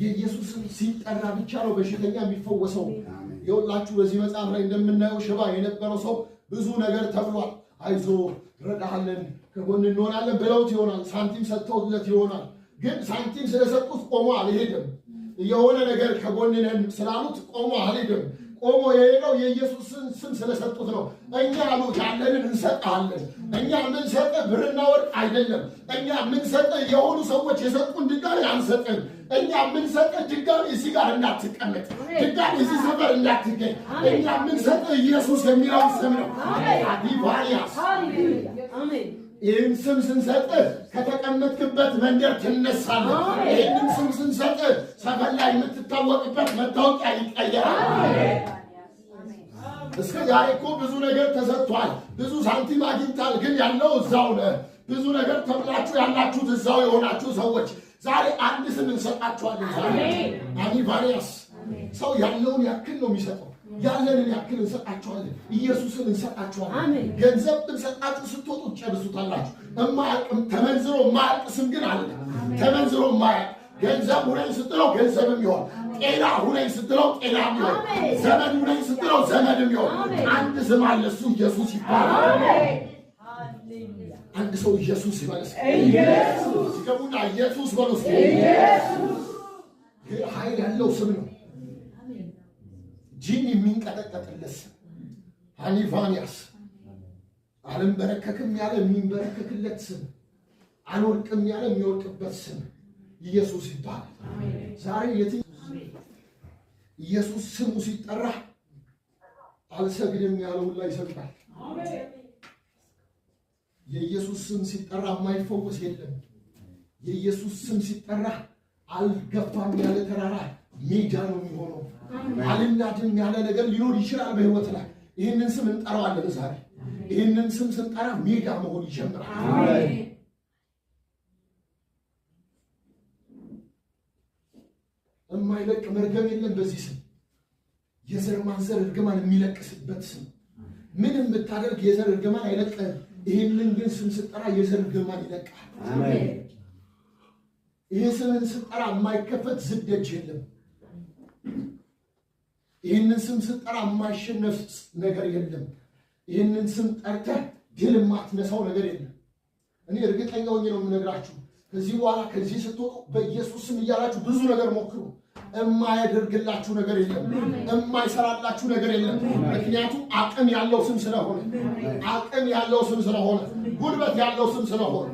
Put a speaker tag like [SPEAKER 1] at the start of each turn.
[SPEAKER 1] የኢየሱስን ሲጠራ ብቻ ነው በሽተኛ የሚፈወሰው። ይኸውላችሁ በዚህ መጽሐፍ ላይ እንደምናየው ሽባ የነበረው ሰው ብዙ ነገር ተብሏል። አይዞ ረዳሃለን ከጎን እንሆናለን ብለውት ይሆናል። ሳንቲም ሰጥተውለት ይሆናል። ግን ሳንቲም ስለሰጡት ቆሞ አልሄድም። የሆነ ነገር ከጎን ነን ስላሉት ቆሞ አልሄድም። ቆሞ የሄደው የኢየሱስን ስም ስለሰጡት ነው። እኛ አሉ ያለንን እንሰጣለን። እኛ ምን ሰጠ? ብርና ወርቅ አይደለም። እኛ ምን ሰጠ? የሆኑ ሰዎች የሰጡን ድጋሚ አንሰጥም። እኛ ምን ሰጠ? ድጋሚ እዚህ ጋር እንዳትቀመጥ፣ ድጋሚ እዚህ ሰፈር እንዳትገኝ። እኛ ምን ሰጠ? ኢየሱስ የሚለውን ስም ነው። አዲባሪያስ ይህን ስም ስንሰጥ ከተቀመጥክበት መንደር ትነሳለህ። ይህንን ስም ስንሰጥ ሰፈር ላይ የምትታወቅበት መታወቂያ ይቀየራል። እስከ ዛሬ እኮ ብዙ ነገር ተሰጥቷል። ብዙ ሳንቲም አግኝታል። ግን ያለው እዛው ነህ። ብዙ ነገር ተብላችሁ ያላችሁት እዛው የሆናችሁ ሰዎች ዛሬ አንድ ስም እንሰጣችኋለን። አኒቫሪያስ ሰው ያለውን ያክል ነው የሚሰጠው። ያለንን ያክል እንሰጣችኋለን። ኢየሱስን እንሰጣችኋለን። ገንዘብ እንሰጣችሁ ስትወጡ ጨርሱታላችሁ። እማያልቅም ተመንዝሮ የማያልቅ ስም ግን አለ። ተመንዝሮ የማያልቅ ገንዘብ ሁነኝ ስትለው ገንዘብም ይሆን፣ ጤና ሁነኝ ስትለው ጤናም ይሆን፣ ዘመድ ሁነኝ ስትለው ዘመድም ይሆን። አንድ ስም አለ፣ እሱ ኢየሱስ ይባላል። አንድ ሰው ኢየሱስ ይበለስ። ኢየሱስ ሲገቡና ኢየሱስ በሉስ። ኢየሱስ ኃይል ያለው ስም ነው። ጂኒ የሚንቀጠቀጥለት ስም አኒቫኒያስ። አልንበረከክም ያለ የሚንበረከክለት ስም፣ አልወድቅም ያለ የሚወድቅበት ስም ኢየሱስ ይባላል። ዛሬ ኢየሱስ ስሙ ሲጠራ አልሰግድም ያለው ሁላ ይሰግዳል። የኢየሱስ ስም ሲጠራ የማይፈወስ የለም። የኢየሱስ ስም ሲጠራ አልገፋም ያለ ተራራ ሜዳ ነው የሚሆነው። አልናድም ያለ ነገር ሊኖር ይችላል በህይወት ላይ። ይህንን ስም እንጠራዋለን ዛሬ። ይህንን ስም ስንጠራ ሜዳ መሆን ይጀምራል። የማይለቅ መርገም የለም በዚህ ስም። የዘር ማንዘር እርግማን የሚለቅስበት ስም። ምንም ብታደርግ የዘር እርግማን አይለቅም። ይህንን ግን ስም ስጠራ የዘር እርግማን ይለቃል። ይህ ስምን ስጠራ የማይከፈት ዝደጅ የለም። ይህንን ስም ስጠራ የማይሸነፍ ነገር የለም። ይህንን ስም ጠርተህ ድል የማትነሳው ነገር የለም። እኔ እርግጠኛ ሆኜ ነው የምነግራችሁ። ከዚህ በኋላ ከዚህ ስትወጡ በኢየሱስ ስም እያላችሁ ብዙ ነገር ሞክሩ። የማያደርግላችሁ ነገር የለም። የማይሰራላችሁ ነገር የለም። ምክንያቱም አቅም ያለው ስም ስለሆነ፣ አቅም ያለው ስም ስለሆነ፣ ጉልበት ያለው ስም ስለሆነ